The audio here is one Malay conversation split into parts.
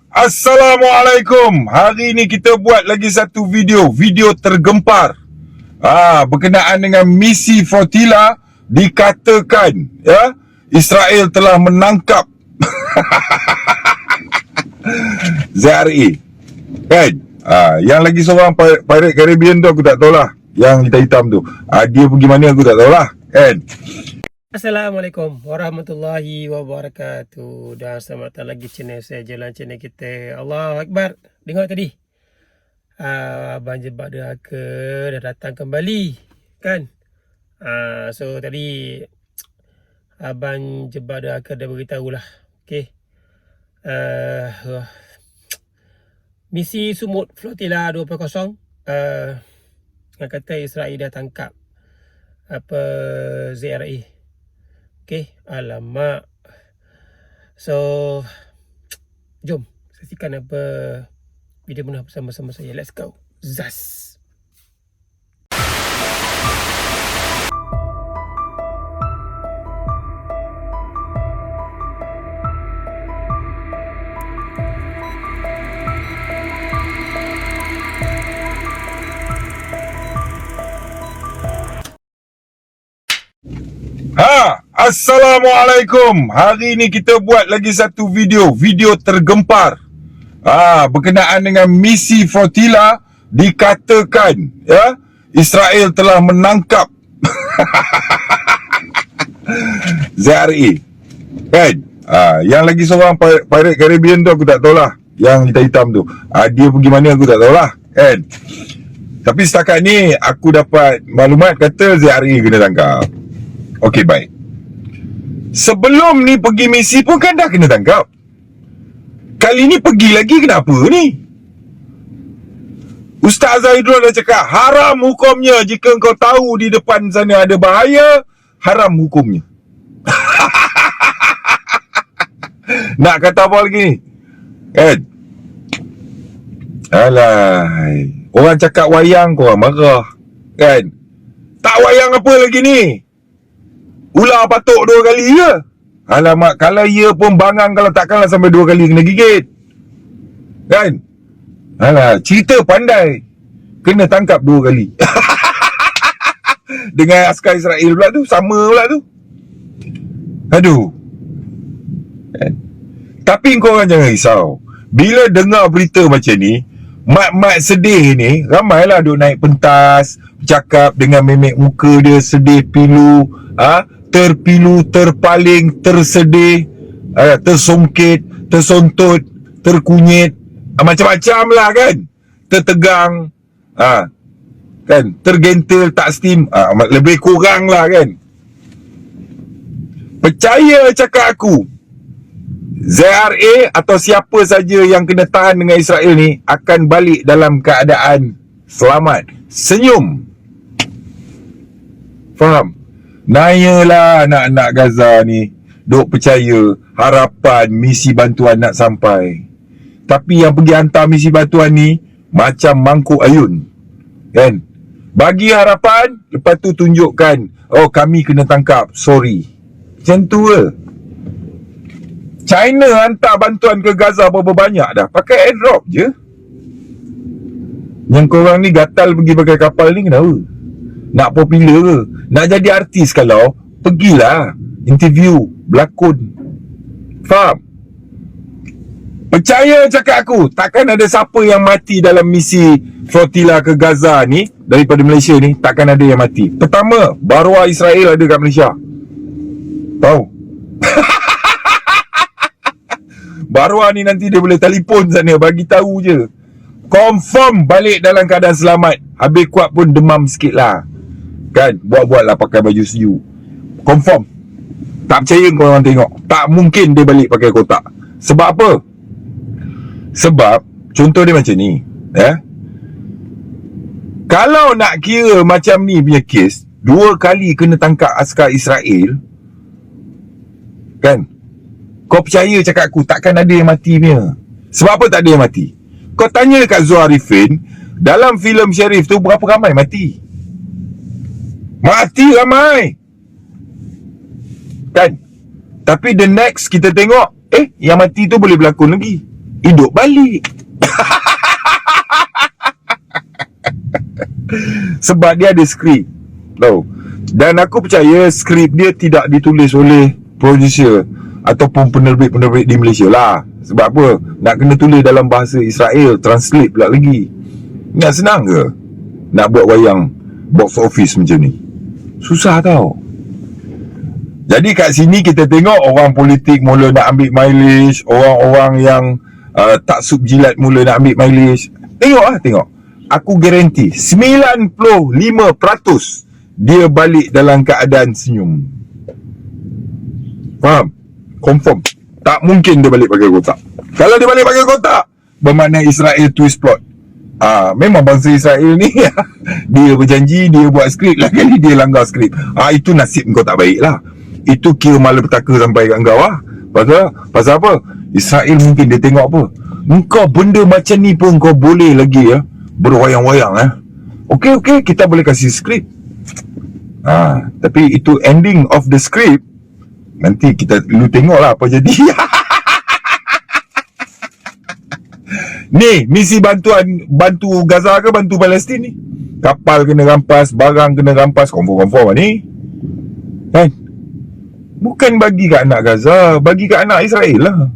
Assalamualaikum. Hari ini kita buat lagi satu video tergempar. Berkenaan dengan misi Flotilla, dikatakan Israel telah menangkap ZRA. Kan? Yang lagi seorang Pirate Caribbean tu aku tak tahulah. Yang hitam-hitam tu. Dia pergi mana aku tak tahulah. Kan? Assalamualaikum warahmatullahi wabarakatuh. Dan selamat datang lagi channel saya, Jalan channel kita. Allahu Akbar. Tengok tadi Abang Jebat Derhaka dah datang kembali, kan? So tadi Abang Jebat Derhaka dah beritahulah. Okay, misi Sumut Flotilla 2.0, yang kata Israel dah tangkap ZRA. Okay, alamak. So jom saksikan video penuh bersama-sama saya. Let's go. Zas. Assalamualaikum. Hari ini kita buat lagi satu video tergempar. Berkenaan dengan misi Flotilla, dikatakan Israel telah menangkap ZRA. Kan? Yang lagi seorang Pirate Caribbean tu aku tak tahulah. Yang hitam-hitam tu. Dia pergi mana aku tak tahulah. Kan? Tapi setakat ni aku dapat maklumat kata ZRA kena tangkap. Okey, baik. Sebelum ni pergi misi pun kan dah kena tangkap. Kali ni pergi lagi, kenapa ni? Ustaz Zaidrul dah cakap, haram hukumnya jika kau tahu di depan sana ada bahaya, haram hukumnya. Nak kata apa lagi ni? Kan? Alai, orang cakap wayang kau orang marah. Kan? Tak wayang apa lagi ni? Ular patuk 2 kali ke? Alamak, kalau ia pun bangang, kalau takkanlah sampai 2 kali kena gigit. Kan? Alah, cerita pandai. Kena tangkap 2 kali. Dengan askar Israel pula tu, sama pula tu. Aduh. Kan? Tapi korang jangan risau. Bila dengar berita macam ni, mat-mat sedih ni, ramailah duk naik pentas, cakap dengan memek muka dia sedih pilu, terpilu, terpaling, tersedih, tersongkit, tersontut, terkunyit, macam-macam lah kan. Tertegang, kan, tergentil, tak steam, lebih kurang lah kan. Percaya cakap aku, ZRA atau siapa saja yang kena tahan dengan Israel ni akan balik dalam keadaan selamat, senyum. Faham? Nayalah anak-anak Gaza ni duk percaya harapan misi bantuan nak sampai. Tapi yang pergi hantar misi bantuan ni macam mangkuk ayun. Kan? Bagi harapan, lepas tu tunjukkan, oh kami kena tangkap, sorry. Macam tu ke? China hantar bantuan ke Gaza berapa banyak dah? Pakai airdrop je. Yang korang ni gatal pergi pakai kapal ni kenapa? Nak popular ke? Nak jadi artis kalau, pergilah interview, berlakon. Faham? Percaya cakap aku, takkan ada siapa yang mati dalam misi Flotilla ke Gaza ni daripada Malaysia ni, takkan ada yang mati. Pertama, Barua Israel ada kat Malaysia. Tahu? Barua ni nanti dia boleh telefon sana, bagi tahu je. Confirm balik dalam keadaan selamat. Habis kuat pun demam sikit lah. Kan? Buat-buatlah pakai baju sejuk. Confirm. Tak percaya kau orang tengok. Tak mungkin dia balik pakai kotak. Sebab apa? Sebab contoh dia macam ni, kalau nak kira macam ni punya kes, 2 kali kena tangkap askar Israel, kan? Kau percaya cakap aku, takkan ada yang mati punya. Sebab apa tak ada yang mati? Kau tanya kat Zul Arifin, dalam filem Sharif tu berapa ramai mati? Mati ramai. Kan? Tapi the next kita tengok, yang mati tu boleh berlakon lagi, hidup balik. Sebab dia ada skrip, tahu. Dan aku percaya skrip dia tidak ditulis oleh producer ataupun penerbit-penerbit di Malaysia lah. Sebab apa? Nak kena tulis dalam bahasa Israel, translate pula lagi. Nak senang ke nak buat wayang box office macam ni? Susah tau. Jadi kat sini kita tengok orang politik mula nak ambil mileage, orang-orang yang tak sub jilat mula nak ambil mileage. Tengok. Aku garanti 95% dia balik dalam keadaan senyum. Faham? Confirm. Tak mungkin dia balik pakai kotak. Kalau dia balik pakai kotak, bermakna Israel twist plot. Memang bangsa Israel ni dia berjanji, dia buat skrip, lah kali dia langgar skrip. Itu nasib kau tak baik lah. Itu kira malapetaka sampai kat kau lah. Pasal apa? Israel mungkin dia tengok apa, engkau benda macam ni pun kau boleh lagi berwayang-wayang. Okey, kita boleh kasih skrip. Tapi itu ending of the script. Nanti lu tengok lah apa jadi. Ni misi bantu Gaza ke bantu Palestin ni? Kapal kena rampas, barang kena rampas, confirm ni kan? Bukan bagi kat anak Gaza, bagi kat anak Israel lah.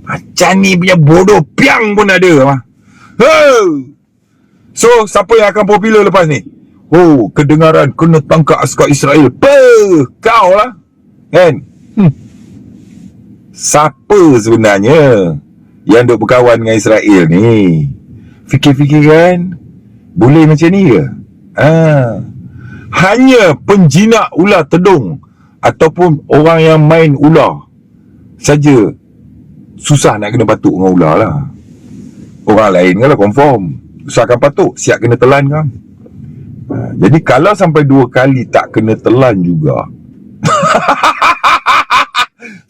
Macam ni punya bodoh piang pun ada. So siapa yang akan popular lepas ni? Kedengaran kena tangkap askar Israel. Kau lah kan? Siapa sebenarnya yang duk berkawan dengan Israel ni? Fikir-fikir kan? Boleh macam ni ke? Hanya penjinak ular tedung ataupun orang yang main ular saja susah nak kena batuk dengan ular lah. Orang lain kan lah confirm susahkan patuk, siap kena telan kan. Jadi kalau sampai 2 kali tak kena telan juga,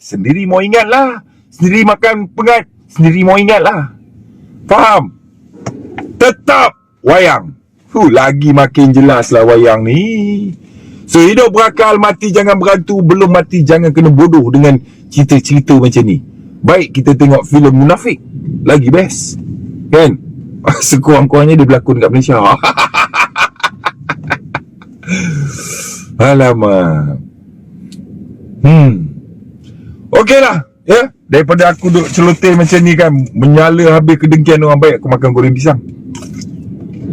sendiri mau ingat lah. Sendiri makan pengat, sendiri mau ingat lah. Faham? Tetap wayang. Lagi makin jelas lah wayang ni. So hidup berakal, mati jangan berantu, belum mati jangan kena bodoh dengan cerita-cerita macam ni. Baik kita tengok filem Munafik, lagi best kan? Sekurang-kurangnya dia berlakon kat Malaysia. Alamak. Okey lah ya. Daripada aku duduk celotel macam ni kan, menyala habis kedengkian orang, baik aku makan goreng pisang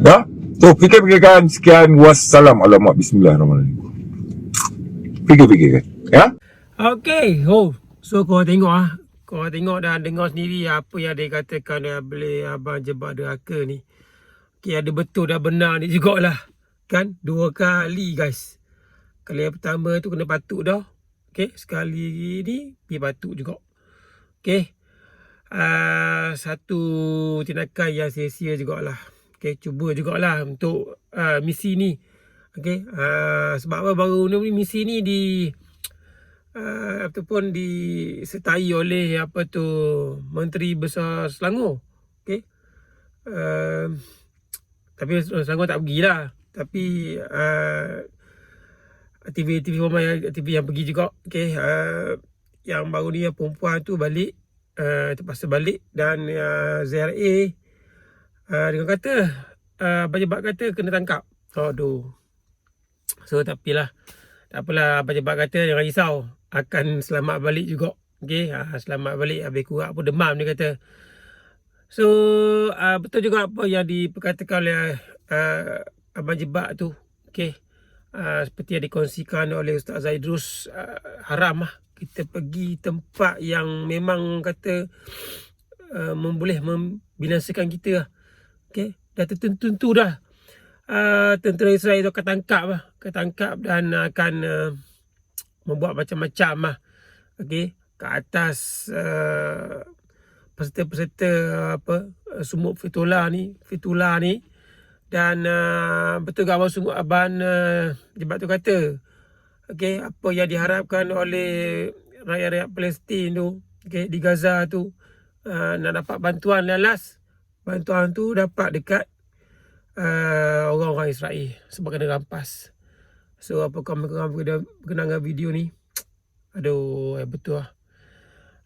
ya. So fikir-fikirkan. Sekian, wassalam. Alamak, bismillahirrahmanirrahim. Fikir-fikirkan ya. Okay, so kau tengok dan dengar sendiri apa yang dia katakan oleh Abang Jebak Derhaka ni. Okay, ada betul dan benar ni jugalah kan. 2 kali guys. Kali yang pertama tu kena batuk dah. Okay, sekali ni pergi batuk juga. Okay, satu tindakan yang sia-sia jugalah. Okay, cuba jugalah untuk misi ni. Okay, sebab apa baru ni misi ni ataupun disertai oleh Menteri Besar Selangor. Okay, tapi Selangor tak pergilah. Tapi TV yang pergi juga. Okay, yang baru ni yang perempuan tu balik, terpaksa balik. Dan ZRA dengan kata Abang Jebak kata kena tangkap. Aduh. So tak apalah, Abang Jebak kata jangan risau, akan selamat balik juga. Okay, selamat balik. Habis kurang pun demam dia kata. So betul juga apa yang diperkatakan oleh Abang Jebak tu. Okay, seperti yang dikongsikan oleh Ustaz Zaidrus, haram lah kita pergi tempat yang memang kata boleh membinasakan kita lah. Okay, dah tertentu dah tentera Israel tu akan tangkap dan akan membuat macam-macam lah. Okay, ke atas peserta-peserta sumuk Fetullah ni. Dan betul ke Abang Jebak tu kata, okay, apa yang diharapkan oleh rakyat-rakyat Palestin tu, okay, di Gaza tu, nak dapat bantuan lalas. Bantuan tu dapat dekat orang-orang Israel sebab kena rampas. So apa komen korang berkenaan dengan video ni? Aduh, betul lah.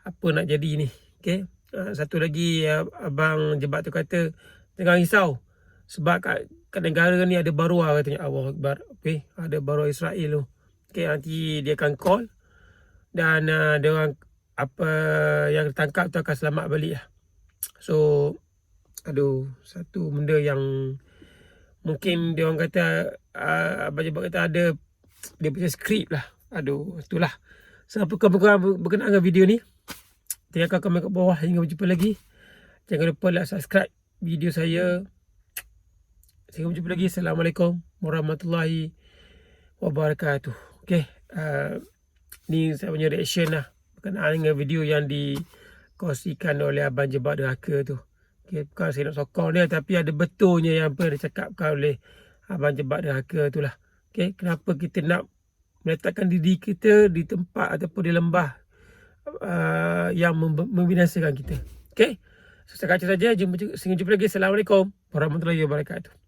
Apa nak jadi ni? Okay. Satu lagi Abang Jebat tu kata jangan risau. Sebab kat negara ni ada baruah katanya. Allah Akbar. Okay. Ada baruah Israel tu. Okay, nanti dia akan call. Dan dia orang apa yang tangkap tu akan selamat balik lah. So, aduh, satu benda yang mungkin dia orang kata Abang Jebat kata ada dia punya skrip lah. Aduh, itulah. Siapa berkenaan dengan video ni, tinggalkan komen kat bawah. Hingga berjumpa lagi. Jangan lupa like, subscribe video saya. Hingga berjumpa lagi. Assalamualaikum warahmatullahi wabarakatuh. Okay. Ni saya punya reaction lah berkenaan dengan video yang dikongsikan oleh Abang Jebat Derhaka tu. Okay, bukan saya nak sokong dia, tapi ada betulnya yang apa dicakapkan oleh Abang Jebat Derhaka tu lah. Okay, kenapa kita nak meletakkan diri kita di tempat ataupun di lembah yang membinasakan kita. Okay, so setakat itu saja. Jumpa lagi. Assalamualaikum warahmatullahi wabarakatuh.